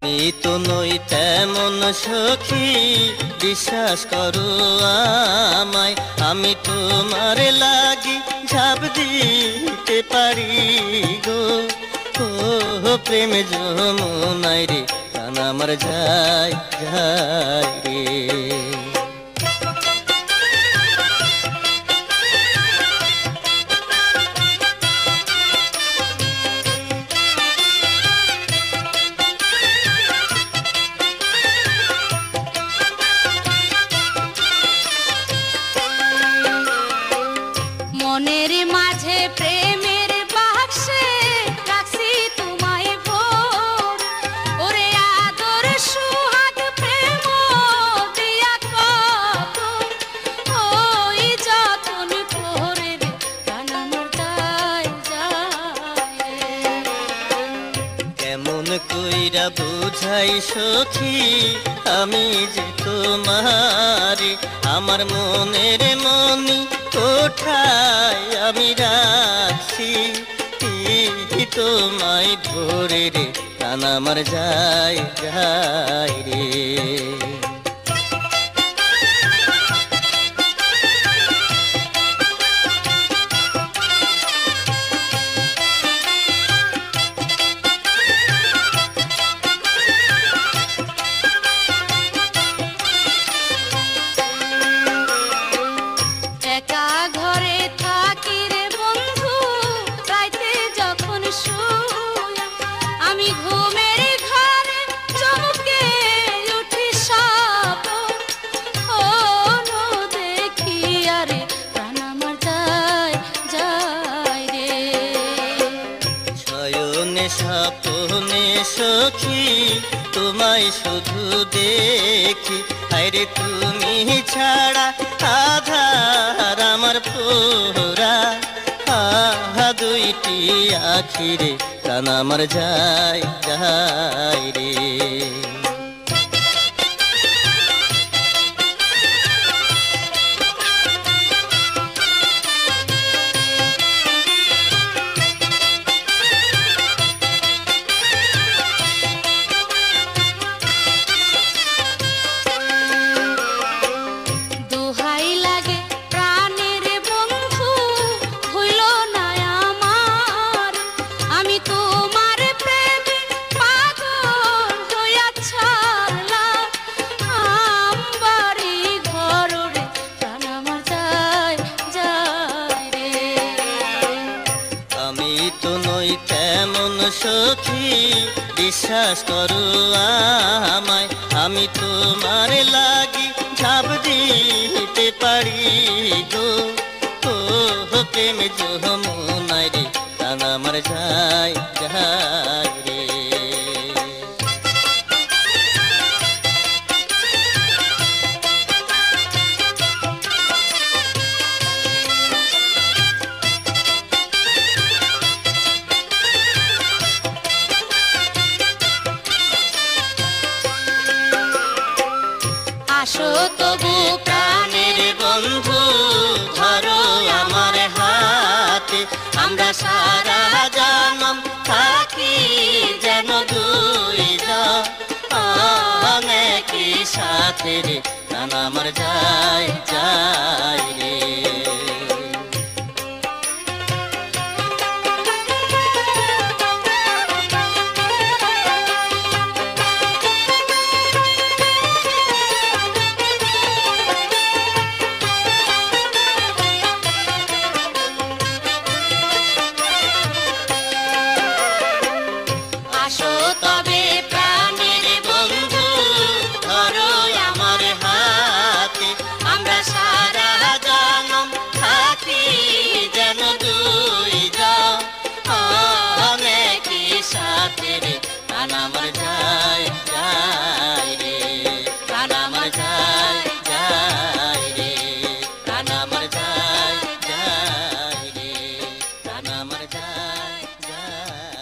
আমি তো নই তেমন সখী, বিশ্বাস করো আমায়, আমি তোমার লাগি ঝাঁপ দিতে পারি গো। ও প্রেম যমুনায় রে, প্রাণ আমার যায় যায় রে। মনের মাঝে প্রেমের বাক্সে রাখছি তোমায় ভোর, ওরে আদর সুহাগ প্রেম দিয়া কত, ওই যতন করে রে প্রাণ আমার যায় যায়। কেমন কইরা বুঝাই সখী আমি যে তোমারে, আমার মনের মনি কোঠায় আমি রাখছি তোমায় ধরে রে, প্রাণ আমার যায় যায় রে। একা ঘরে থাকি রে বন্ধু, রাইতে যখন শুই আমি ঘুমের ঘরে চমকে উঠি স্বপ্ন, ও দেখি আরে প্রাণ আমার যায় যায় রে। শয়নে স্বপ্নে সখী তোমায় শুধু দেখি, আরে তুমি ছাড়া আধার আমার পোরা, দুইটি আখিরে প্রাণ আমার যায় যায় রে। দোহাই লাগে প্রাণের বন্ধু, হইল না আমার, আমি তোমার প্রেমে পাগল হইয়া ছাড়লাম, আমবাড়ি ঘর রে প্রাণ আমার যায় যায় রে। আমি তো নই তেমন সখী, বিশ্বাস করো আমায়, আমি তোমার লাগি ঝাঁপ দিতে পারি গো। ও প্রেম যমুনায় রে, প্রাণ আমার যায় যায় রে। আসো তবু প্রাণের বন্ধু, ধরো আমার হাতে, আমরা সারা জনম থাকি যেন দুইজন একই সাথে রে, প্রাণ আমার যায় যায়।